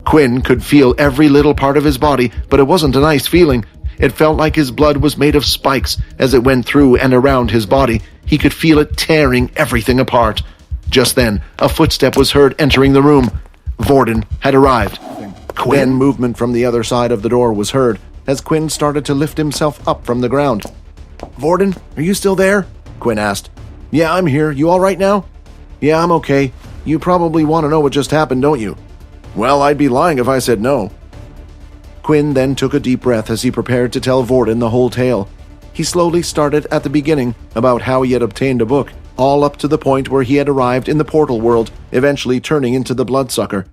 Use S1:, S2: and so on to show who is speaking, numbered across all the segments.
S1: Quinn could feel every little part of his body, but it wasn't a nice feeling. It felt like his blood was made of spikes as it went through and around his body. He could feel it tearing everything apart. Just then, a footstep was heard entering the room. Vorden had arrived. Quinn movement from the other side of the door was heard as Quinn started to lift himself up from the ground. "Vorden, are you still there?" Quinn asked. "Yeah, I'm here. You all right now?" "Yeah, I'm okay. You probably want to know what just happened, don't you?" "Well, I'd be lying if I said no." Quinn then took a deep breath as he prepared to tell Vorden the whole tale. He slowly started at the beginning about how he had obtained a book, all up to the point where he had arrived in the portal world, eventually turning into the bloodsucker.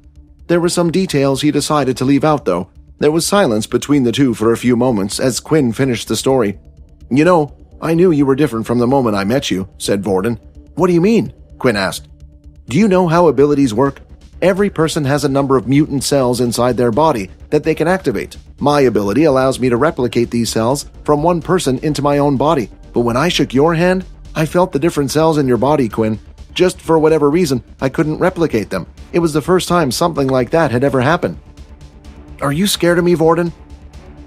S1: There were some details he decided to leave out, though. There was silence between the two for a few moments as Quinn finished the story. "You know, I knew you were different from the moment I met you," said Vorden. "What do you mean?" Quinn asked. "Do you know how abilities work? Every person has a number of mutant cells inside their body that they can activate. My ability allows me to replicate these cells from one person into my own body. But when I shook your hand, I felt the different cells in your body, Quinn. Just for whatever reason, I couldn't replicate them. It was the first time something like that had ever happened." "Are you scared of me, Vorden?"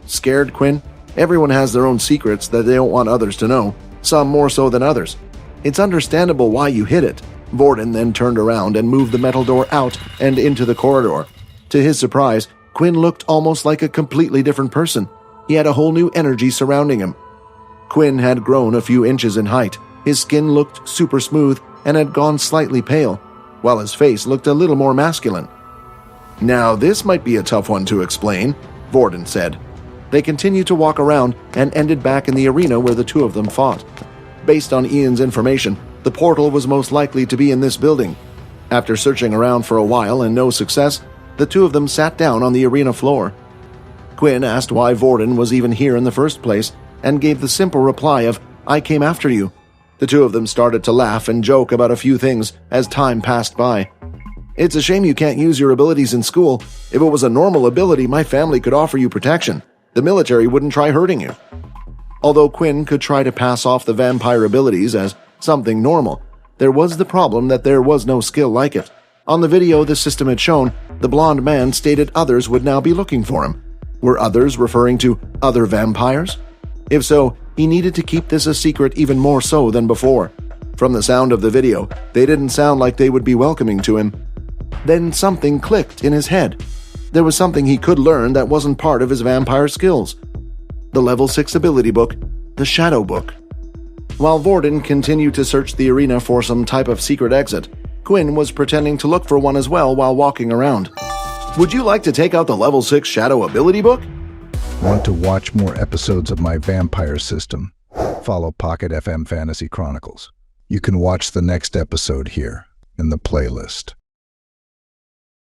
S1: "Scared, Quinn? Everyone has their own secrets that they don't want others to know, some more so than others. It's understandable why you hid it." Vorden then turned around and moved the metal door out and into the corridor. To his surprise, Quinn looked almost like a completely different person. He had a whole new energy surrounding him. Quinn had grown a few inches in height. His skin looked super smooth and had gone slightly pale, while his face looked a little more masculine. "Now this might be a tough one to explain," Vorden said. They continued to walk around and ended back in the arena where the two of them fought. Based on Ian's information, the portal was most likely to be in this building. After searching around for a while and no success, the two of them sat down on the arena floor. Quinn asked why Vorden was even here in the first place and gave the simple reply of, "I came after you." The two of them started to laugh and joke about a few things as time passed by. "It's a shame you can't use your abilities in school. If it was a normal ability, my family could offer you protection. The military wouldn't try hurting you." Although Quinn could try to pass off the vampire abilities as something normal, there was the problem that there was no skill like it. On the video the system had shown, the blonde man stated others would now be looking for him. Were others referring to other vampires? If so, he needed to keep this a secret even more so than before. From the sound of the video, they didn't sound like they would be welcoming to him. Then something clicked in his head. There was something he could learn that wasn't part of his vampire skills. The level 6 ability book, the Shadow Book. While Vorden continued to search the arena for some type of secret exit, Quinn was pretending to look for one as well while walking around. "Would you like to take out the level 6 Shadow ability book?"
S2: Want to watch more episodes of my vampire system? Follow Pocket FM Fantasy Chronicles. You can watch the next episode here in the playlist.